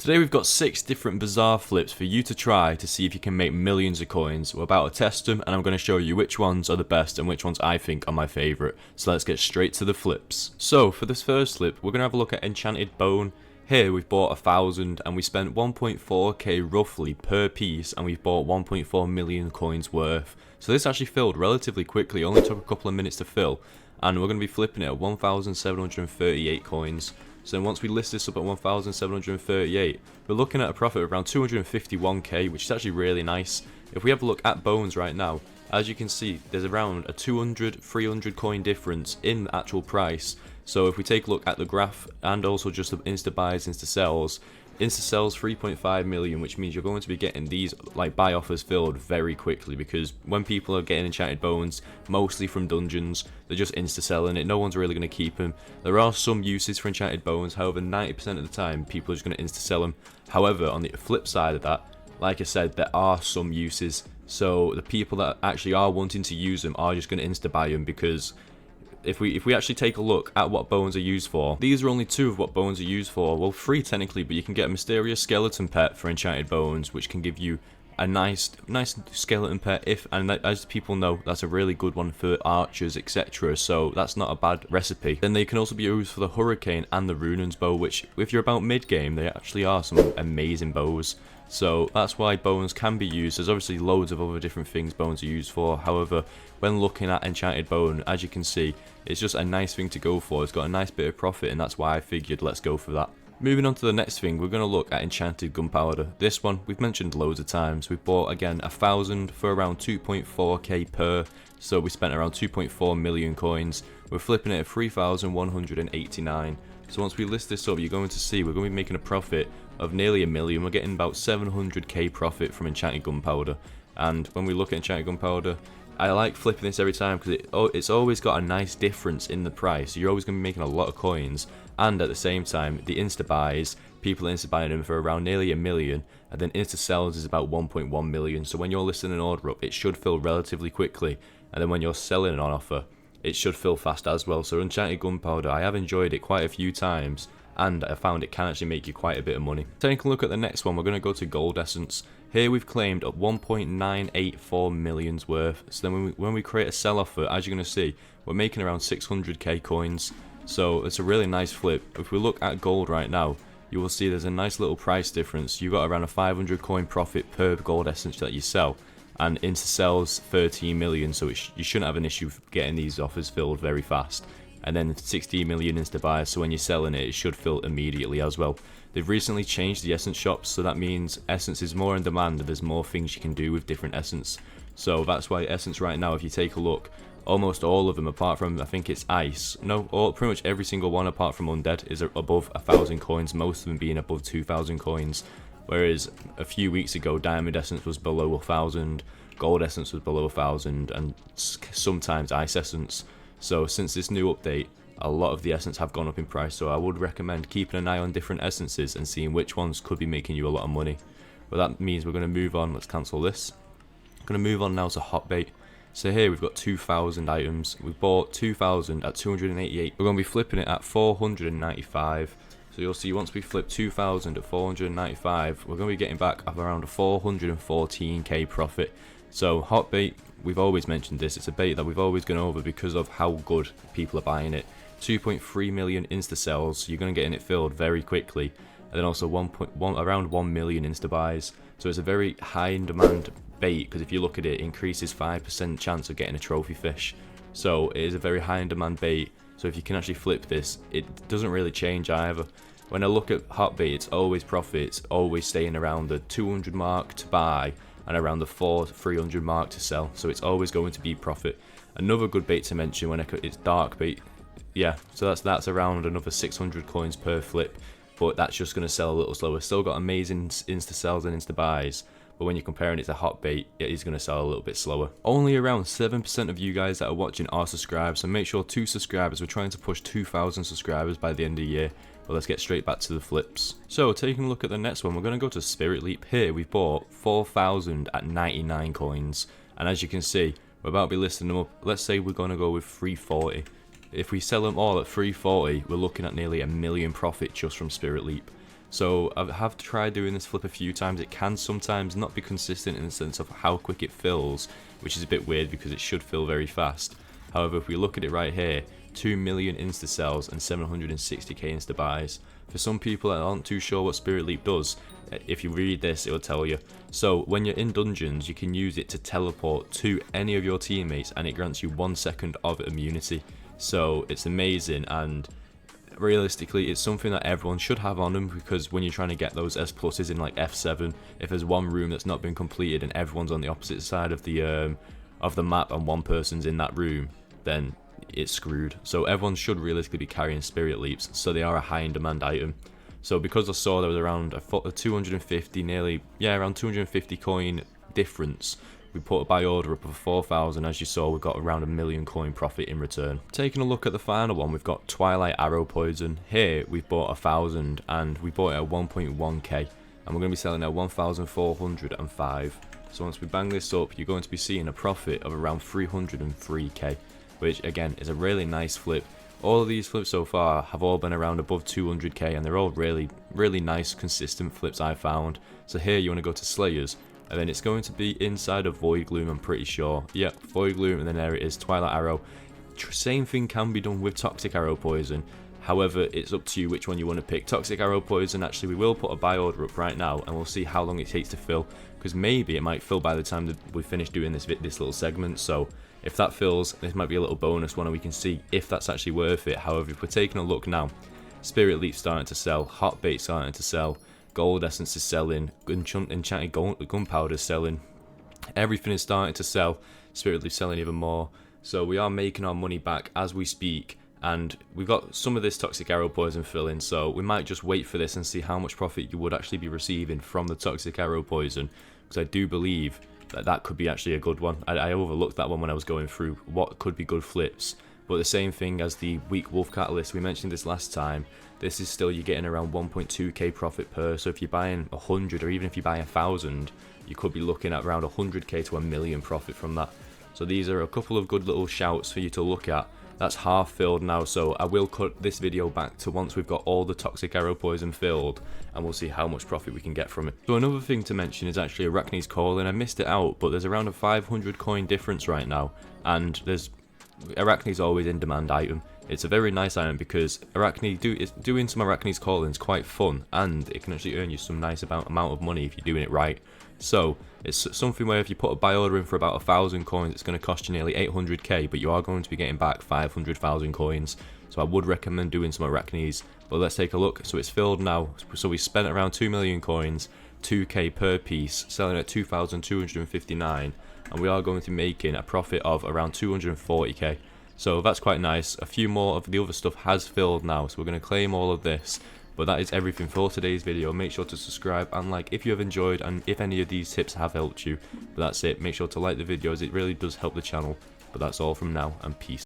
Today we've got 6 different bazaar flips for you to try to see if you can make millions of coins. We're about to test them and I'm going to show you which ones are the best and which ones I think are my favourite. So let's get straight to the flips. So for this first flip we're going to have a look at Enchanted Bone. Here we've bought 1,000 and we spent 1.4k roughly per piece and we've bought 1.4 million coins worth. So this actually filled relatively quickly, only took a couple of minutes to fill, and we're going to be flipping it at 1,738 coins. So then once we list this up at 1,738, we're looking at a profit of around 251k, which is actually really nice. If we have a look at Bones right now, as you can see, there's around a 200-300 coin difference in the actual price. So if we take a look at the graph and also just the insta buys, insta sells 3.5 million, which means you're going to be getting these like buy offers filled very quickly, because when people are getting Enchanted Bones, mostly from dungeons, they're just insta selling it. No one's really going to keep them. There are some uses for Enchanted Bones, however 90% of the time people are just going to insta sell them. However, on the flip side of that, like I said, there are some uses. So the people that actually are wanting to use them are just going to insta buy them, because if we actually take a look at what bones are used for, these are only 2 of what bones are used for. Well, 3 technically, but you can get a mysterious skeleton pet for Enchanted Bones, which can give you a nice skeleton pet. And as people know, that's a really good one for archers, etc. So that's not a bad recipe. Then they can also be used for the hurricane and the Runan's bow, which if you're about mid game, they actually are some amazing bows. So that's why bones can be used. There's obviously loads of other different things bones are used for. However, when looking at Enchanted Bone, as you can see, it's just a nice thing to go for. It's got a nice bit of profit, and that's why I figured let's go for that. Moving on to the next thing, we're going to look at Enchanted Gunpowder. This one we've mentioned loads of times. We've bought again 1,000 for around 2.4k per, so we spent around 2.4 million coins. We're flipping it at 3,189. So once we list this up, you're going to see we're going to be making a profit of nearly a million. We're getting about 700k profit from Enchanted Gunpowder. And when we look at Enchanted Gunpowder, I like flipping this every time because it's always got a nice difference in the price. So you're always going to be making a lot of coins, and at the same time, the insta buys, people are insta buying them for around nearly a million, and then insta sells is about 1.1 million. So when you're listing an order up, it should fill relatively quickly, and then when you're selling an offer, it should fill fast as well. So Enchanted Gunpowder, I have enjoyed it quite a few times, and I found it can actually make you quite a bit of money. Taking a look at the next one, we're going to go to Goatszz. Here we've claimed up 1.984 million's worth. So then when we create a sell offer, as you're going to see, we're making around 600k coins. So it's a really nice flip. If we look at gold right now, you will see there's a nice little price difference. You've got around a 500 coin profit per gold essence that you sell, and insta sells 13 million, so you shouldn't have an issue getting these offers filled very fast. And then 16 million insta buys, so when you're selling it, it should fill immediately as well. They've recently changed the essence shops, so that means essence is more in demand and there's more things you can do with different essence. So that's why essence right now, if you take a look, almost all of them apart from, I think it's ice, pretty much every single one apart from undead is above 1,000 coins, most of them being above 2,000 coins. Whereas a few weeks ago, diamond essence was below 1,000, gold essence was below 1,000, and sometimes ice essence. So since this new update, a lot of the essence have gone up in price, so I would recommend keeping an eye on different essences and seeing which ones could be making you a lot of money. But that means we're going to move on. Let's cancel this. I'm going to move on now to hot bait. So here we've got 2,000 items. We bought 2,000 at 288. We're going to be flipping it at 495. So you'll see once we flip 2,000 at 495, we're going to be getting back up around a 414k profit. So hot bait, we've always mentioned this, it's a bait that we've always gone over because of how good people are buying it. 2.3 million insta sells, so you're going to get it filled very quickly, and then also around 1 million insta buys. So it's a very high in demand bait, because if you look at it, it increases 5% chance of getting a trophy fish. So it is a very high in demand bait, so if you can actually flip this, it doesn't really change either. When I look at hot bait, it's always profit, it's always staying around the 200 mark to buy, and around the 300 mark to sell, so it's always going to be profit. Another good bait to mention it's dark bait. Yeah, so that's around another 600 coins per flip, but that's just going to sell a little slower. Still got amazing insta sells and insta buys, but when you're comparing it to hot bait, it is going to sell a little bit slower. Only around 7% of you guys that are watching are subscribed, so make sure to subscribe as we're trying to push 2,000 subscribers by the end of the year. But let's get straight back to the flips. So taking a look at the next one, we're going to go to Spirit Leap. Here we've bought 4,000 at 99 coins, and as you can see, we're about to be listing them up. Let's say we're going to go with 340. If we sell them all at 340, we're looking at nearly a million profit just from Spirit Leap. So I have tried doing this flip a few times. It can sometimes not be consistent in the sense of how quick it fills, which is a bit weird because it should fill very fast. However, if we look at it right here, 2 million insta sells and 760k insta buys. For some people that aren't too sure what Spirit Leap does, if you read this it will tell you. So when you're in dungeons, you can use it to teleport to any of your teammates and it grants you 1 second of immunity. So it's amazing, and realistically it's something that everyone should have on them, because when you're trying to get those S pluses in like F7, if there's one room that's not been completed and everyone's on the opposite side of the map and one person's in that room, then it's screwed. So everyone should realistically be carrying Spirit Leaps, so they are a high in demand item. So because I saw there was around a 250, around 250 coin difference, we put a buy order up of 4,000. As you saw, we got around a 1 million coin profit in return. Taking a look at the final one, we've got Twilight Arrow Poison. Here we've bought 1,000 and we bought it at 1.1k, and we're going to be selling at 1,405. So once we bang this up, you're going to be seeing a profit of around 303k, which again is a really nice flip. All of these flips so far have all been around above 200k, and they're all really nice consistent flips I found. So here you want to go to Slayers, and then it's going to be inside of Void Gloom, I'm pretty sure. Yep, Void Gloom, and then there it is, Twilight Arrow. Same thing can be done with Toxic Arrow Poison. However, it's up to you which one you want to pick. Toxic Arrow Poison, actually we will put a buy order up right now and we'll see how long it takes to fill, because maybe it might fill by the time that we finish doing this little segment. So if that fills, this might be a little bonus one and we can see if that's actually worth it. However, if we're taking a look now, Spirit Leap starting to sell, Hot Bait starting to sell, Gold Essence is selling, Enchanted Gunpowder is selling, everything is starting to sell, Spirit Leap selling even more. So we are making our money back as we speak, and we've got some of this Toxic Arrow Poison filling, so we might just wait for this and see how much profit you would actually be receiving from the Toxic Arrow Poison, because I do believe that could be actually a good one. I overlooked that one when I was going through what could be good flips. But the same thing as the weak Wolf Catalyst, we mentioned this last time, this is still, you're getting around 1.2k profit per, so if you're buying 100 or even if you buy 1,000, you could be looking at around 100k to 1 million profit from that. So these are a couple of good little shouts for you to look at. That's half filled now, so I will cut this video back to once we've got all the Toxic Arrow Poison filled, and we'll see how much profit we can get from it. So another thing to mention is actually Arachne's Calling. I missed it out, but there's around a 500 coin difference right now, and Arachne's always in demand item. It's a very nice item because doing some Arachne's Calling is quite fun, and it can actually earn you some nice amount of money if you're doing it right. So it's something where if you put a buy order in for about 1,000 coins, it's going to cost you nearly 800k, but you are going to be getting back 500,000 coins. So I would recommend doing some Arachne's. But let's take a look. So it's filled now. So we spent around 2 million coins, 2k per piece, selling at 2,259, and we are going to be making a profit of around 240k. So that's quite nice. A few more of the other stuff has filled now, so we're going to claim all of this. But that is everything for today's video. Make sure to subscribe and like if you have enjoyed and if any of these tips have helped you. But that's it. Make sure to like the video as it really does help the channel. But that's all from now, and peace.